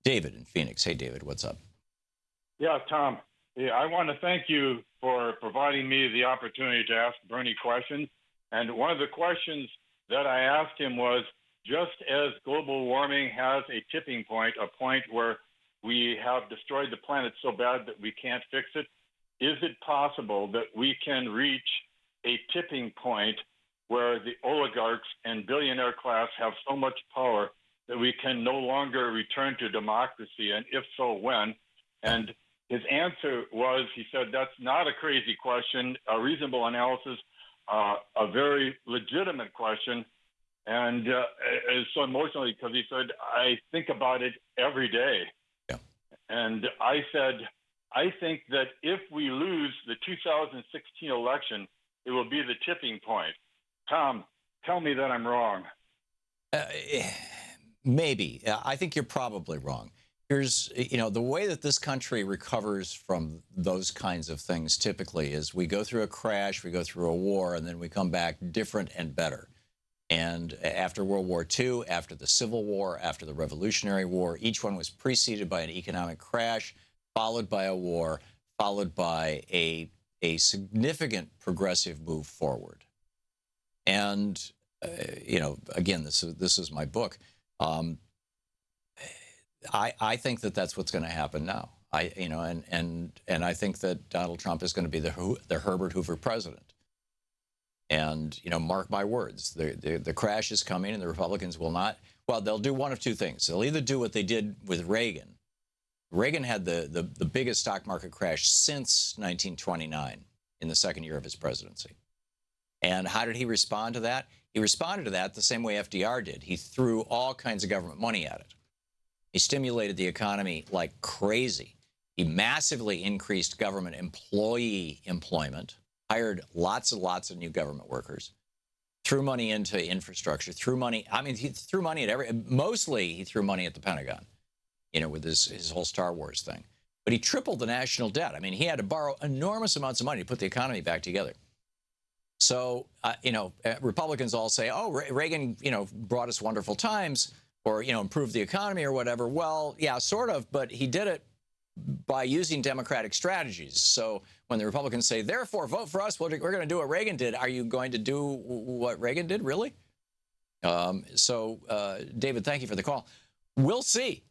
David in Phoenix. Hey, David, what's up? Yeah, Thom. Yeah, I want to thank you for providing me the opportunity to ask Bernie questions. And one of the questions that I asked him was, just as global warming has a tipping point, a point where we have destroyed the planet so bad that we can't fix it, is it possible that we can reach a tipping point where the oligarchs and billionaire class have so much power that we can no longer return to democracy? And if so, when? And his answer was, he said, that's not a crazy question, a reasonable analysis, a very legitimate question. And it's so emotional because he said, I think about it every day. Yeah. And I said, I think that if we lose the 2016 election, it will be the tipping point. Thom, tell me that I'm wrong. Maybe. I think you're probably wrong. Here's, the way that this country recovers from those kinds of things typically is we go through a crash, we go through a war, and then we come back different and better. And after World War II, after the Civil War, after the Revolutionary War, each one was preceded by an economic crash, followed by a war, followed by a significant progressive move forward. And, again, this is my book. I think that that's what's going to happen now. And I think that Donald Trump is going to be the Herbert Hoover president. And, mark my words, the crash is coming and the Republicans will not. Well, they'll do one of two things. They'll either do what they did with Reagan. Reagan had the biggest stock market crash since 1929 in the second year of his presidency. And how did he respond to that? He responded to that the same way FDR did. He threw all kinds of government money at it. He stimulated the economy like crazy. He massively increased government employee employment, hired lots and lots of new government workers, threw money into infrastructure, he threw money at mostly he threw money at the Pentagon, with his whole Star Wars thing. But he tripled the national debt. He had to borrow enormous amounts of money to put the economy back together. So, Republicans all say, oh, Reagan, brought us wonderful times or, improved the economy or whatever. Well, yeah, sort of, but he did it by using democratic strategies. So when the Republicans say, therefore, vote for us, we're going to do what Reagan did. Are you going to do what Reagan did, really? David, thank you for the call. We'll see.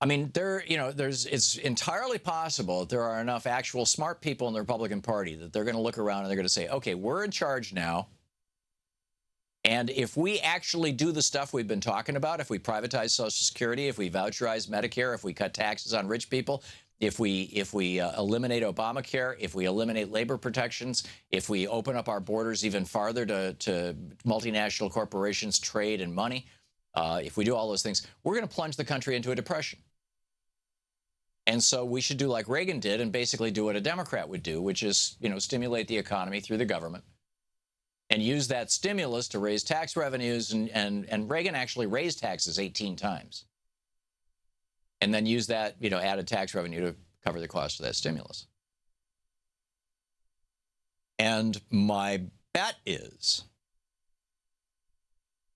It's entirely possible that there are enough actual smart people in the Republican Party that they're going to look around and they're going to say, okay, we're in charge now. And if we actually do the stuff we've been talking about, if we privatize Social Security, if we voucherize Medicare, if we cut taxes on rich people, if we eliminate Obamacare, if we eliminate labor protections, if we open up our borders even farther to multinational corporations, trade and money, if we do all those things, we're going to plunge the country into a depression. And so we should do like Reagan did and basically do what a Democrat would do, which is, stimulate the economy through the government and use that stimulus to raise tax revenues. And Reagan actually raised taxes 18 times. And then use that, added tax revenue to cover the cost of that stimulus. And my bet is,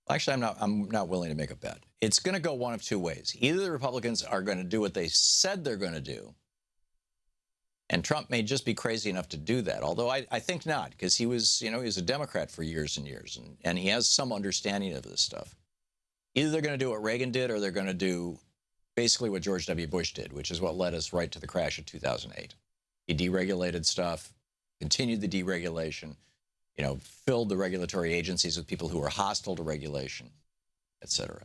actually, I'm not willing to make a bet. It's going to go one of two ways. Either the Republicans are going to do what they said they're going to do, and Trump may just be crazy enough to do that, although I think not, because he was a Democrat for years and years, and he has some understanding of this stuff. Either they're going to do what Reagan did, or they're going to do basically what George W. Bush did, which is what led us right to the crash of 2008. He deregulated stuff, continued the deregulation, filled the regulatory agencies with people who were hostile to regulation, et cetera.